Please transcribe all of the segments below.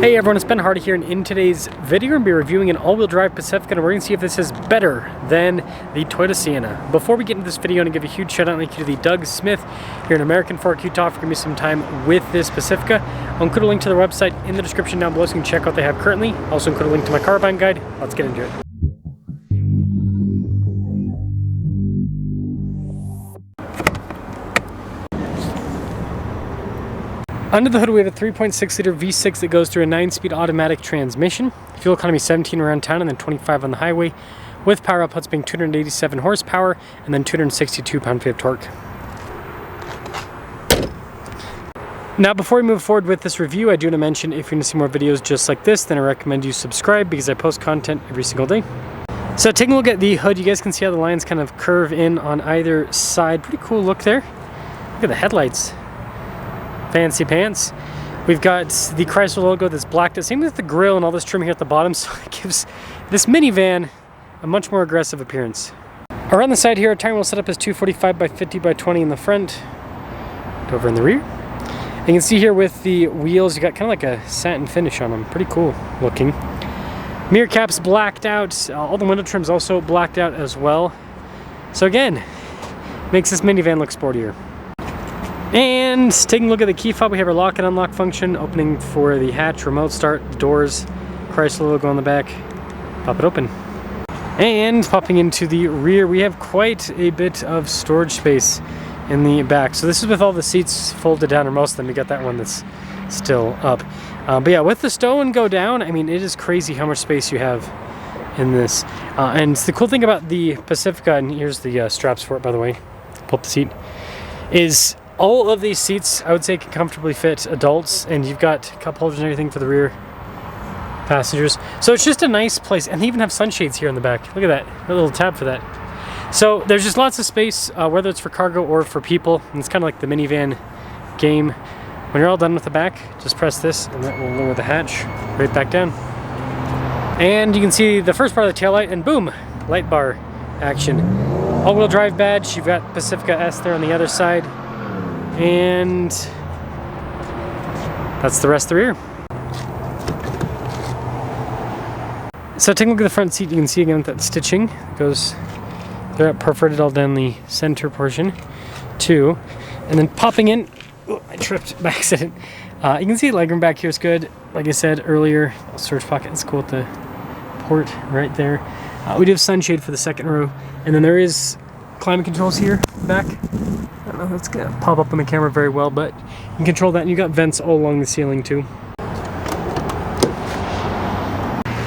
Hey everyone, it's Ben Hardy here, and in today's video we're going to be reviewing an all-wheel drive Pacifica, and we're going to see if this is better than the Toyota Sienna. Before we get into this video, I want to give a huge shout out and thank you to the Doug Smith here in American Fork, Utah for giving me some time with this Pacifica. I'll include a link to their website in the description down below so you can check out what they have currently. I'll also include a link to my car buying guide. Let's get into it. Under the hood we have a 3.6 liter V6 that goes through a 9-speed automatic transmission. Fuel economy 17 around town and then 25 on the highway, with power outputs being 287 horsepower and then 262 pound-feet of torque. Now before we move forward with this review, I do want to mention if you're going to see more videos just like this, then I recommend you subscribe because I post content every single day. So taking a look at the hood, you guys can see how the lines kind of curve in on either side. Pretty cool look there. Look at the headlights. Fancy pants. We've got the Chrysler logo that's blacked out. Same with the grille and all this trim here at the bottom, so it gives this minivan a much more aggressive appearance. Around the side here, our tire wheel setup is 245 by 50 by 20 in the front, over in the rear. And you can see here with the wheels, you got kind of like a satin finish on them. Pretty cool looking. Mirror caps blacked out. All the window trim's also blacked out as well. So again, makes this minivan look sportier. And taking a look at the key fob, we have our lock and unlock function, opening for the hatch, remote start, the doors, Chrysler logo on the back. Pop it open. And popping into the rear, we have quite a bit of storage space in the back. So this is with all the seats folded down, or most of them. You got that one that's still up. But yeah, with the stow and go down, I mean, it is crazy how much space you have in this. And the cool thing about the Pacifica, and here's the straps for it, by the way, pull up the seat, is all of these seats, I would say, can comfortably fit adults, and you've got cup holders and everything for the rear passengers. So it's just a nice place, and they even have sunshades here in the back. Look at that, a little tab for that. So there's just lots of space, whether it's for cargo or for people, and it's kind of like the minivan game. When you're all done with the back, just press this, and that will lower the hatch right back down. And you can see the first part of the taillight, and boom, light bar action. All-wheel drive badge, you've got Pacifica S there on the other side. And that's the rest of the rear. So taking a look at the front seat, you can see again that stitching. It goes, they're perforated all down the center portion too. And then popping in, oh, I tripped by accident. You can see legroom back here is good. Like I said earlier, storage pocket is cool with the port right there. We do have sunshade for the second row. And then there is climate controls here back. I don't know if that's gonna pop up on the camera very well, but you can control that, and you got vents all along the ceiling too.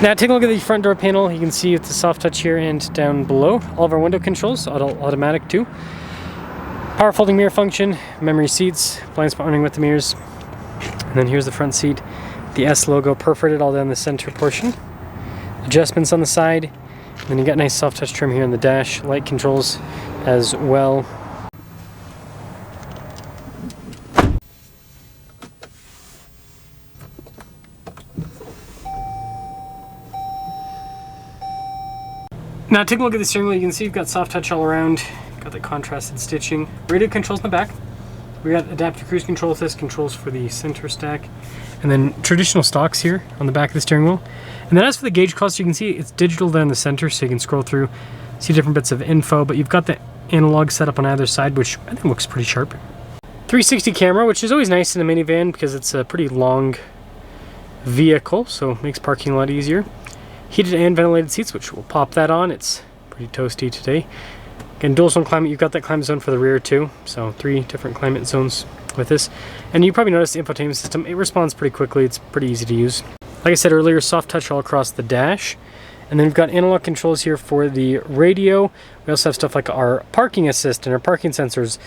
Now take a look at the front door panel. You can see it's a soft touch here and down below. All of our window controls, automatic too. Power folding mirror function, memory seats, blind spot running with the mirrors. And then here's the front seat. The S logo perforated all down the center portion. Adjustments on the side. And then you got nice soft touch trim here on the dash. Light controls as well. Now take a look at the steering wheel. You can see you've got soft touch all around. Got the contrasted stitching. Radio controls in the back. We got adaptive cruise control with this, controls for the center stack. And then traditional stocks here on the back of the steering wheel. And then as for the gauge cluster, you can see it's digital down the center, so you can scroll through, see different bits of info, but you've got the analog setup on either side, which I think looks pretty sharp. 360 camera, which is always nice in a minivan because it's a pretty long vehicle, so it makes parking a lot easier. Heated and ventilated seats, which we'll pop that on. It's pretty toasty today. Again, dual zone climate, you've got that climate zone for the rear too. So 3 different climate zones with this. And you probably noticed the infotainment system, it responds pretty quickly. It's pretty easy to use. Like I said earlier, soft touch all across the dash. And then we've got analog controls here for the radio. We also have stuff like our parking assist and our parking sensors,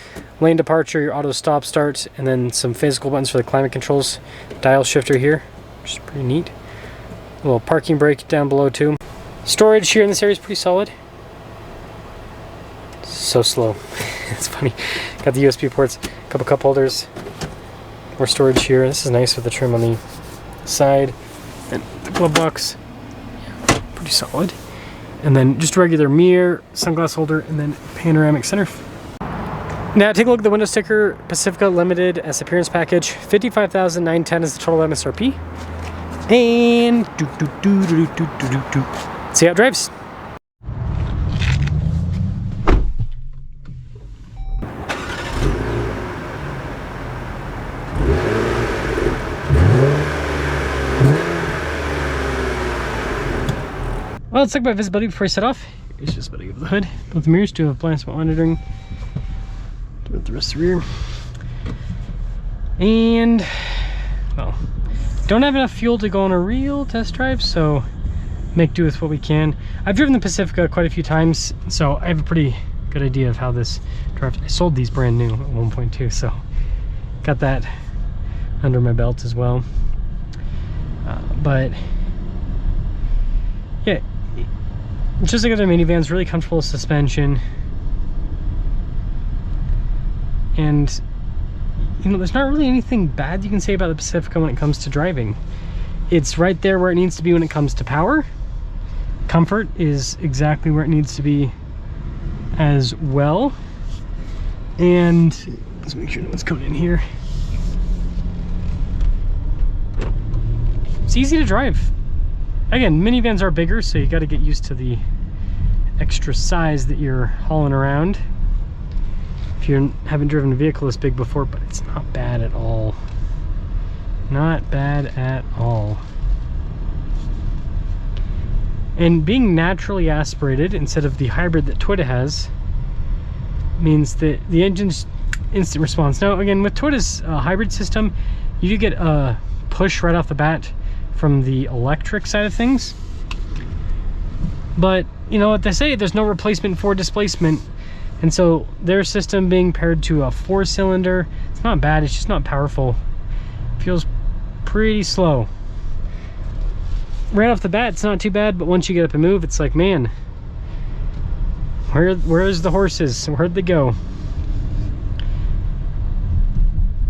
lane departure, your auto stop start, and then some physical buttons for the climate controls. Dial shifter here, which is pretty neat. A little parking brake down below too. Storage here in this area is pretty solid. So slow. It's funny. Got the USB ports, a couple cup holders, more storage here. This is nice with the trim on the side. And the glove box, yeah, pretty solid. And then just a regular mirror, sunglass holder, and then panoramic center. Now take a look at the window sticker, Pacifica Limited as appearance package. $55,910 is the total MSRP. And see how it drives. Well, let's talk about visibility before I set off. Here's just visibility of the hood. Both the mirrors do have blind spot monitoring. Do the rest of the rear. And, well, don't have enough fuel to go on a real test drive, so make do with what we can. I've driven the Pacifica quite a few times, so I have a pretty good idea of how this drives. I sold these brand new at 1.2, so got that under my belt as well. But yeah, just like other minivans, really comfortable suspension. And you know, there's not really anything bad you can say about the Pacifica when it comes to driving. It's right there where it needs to be when it comes to power. Comfort is exactly where it needs to be as well. And let's make sure no one's coming in here. It's easy to drive. Again, minivans are bigger, so you got to get used to the extra size that you're hauling around if you haven't driven a vehicle this big before, but it's not bad at all. Not bad at all. And being naturally aspirated instead of the hybrid that Toyota has means that the engine's instant response. Now again, with Toyota's hybrid system, you do get a push right off the bat from the electric side of things, but you know what they say, there's no replacement for displacement. And so their system being paired to a 4-cylinder, it's not bad, it's just not powerful. Feels pretty slow. Right off the bat, it's not too bad, but once you get up and move, it's like, man, where's the horses? Where'd they go?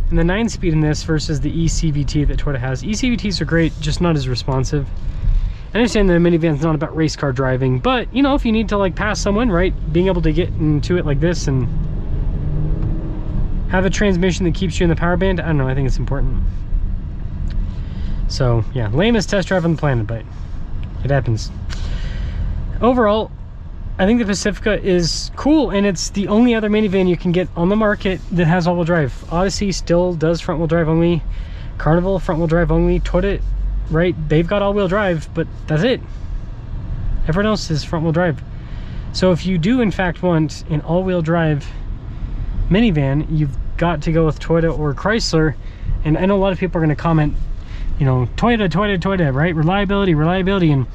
And the 9-speed in this versus the eCVT that Toyota has. eCVTs are great, just not as responsive. I understand that a minivan's not about race car driving, but you know, if you need to like pass someone, right, being able to get into it like this and have a transmission that keeps you in the power band, I don't know, I think it's important. So yeah, lamest test drive on the planet, but it happens. Overall, I think the Pacifica is cool, and it's the only other minivan you can get on the market that has all-wheel drive. Odyssey still does front-wheel drive only. Carnival, front-wheel drive only. Toyota, right, they've got all-wheel drive, but that's it. Everyone else is front-wheel drive. So if you do in fact want an all-wheel drive minivan, you've got to go with Toyota or Chrysler. And I know a lot of people are going to comment, you know, Toyota, right? Reliability, and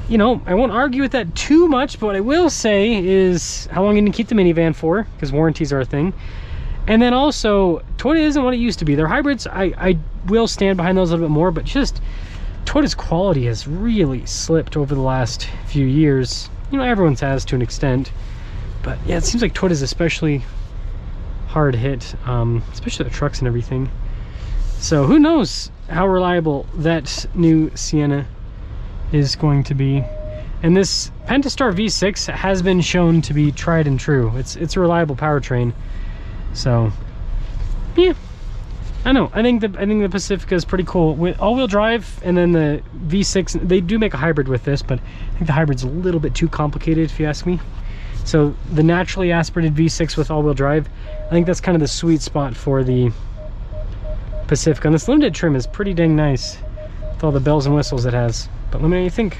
you know, I won't argue with that too much, but what I will say is how long you can keep the minivan for, because warranties are a thing. And then also, Toyota isn't what it used to be. Their hybrids, I will stand behind those a little bit more, but just Toyota's quality has really slipped over the last few years. You know, everyone's has to an extent, but yeah, it seems like Toyota's especially hard hit, especially the trucks and everything. So who knows how reliable that new Sienna is going to be. And this Pentastar V6 has been shown to be tried and true. It's a reliable powertrain. So yeah, I know, I think the Pacifica is pretty cool with all-wheel drive. And then the V6, they do make a hybrid with this, but I think the hybrid's a little bit too complicated if you ask me. So the naturally aspirated V6 with all-wheel drive, I think that's kind of the sweet spot for the Pacifica. And this limited trim is pretty dang nice with all the bells and whistles it has. But let me know what you think.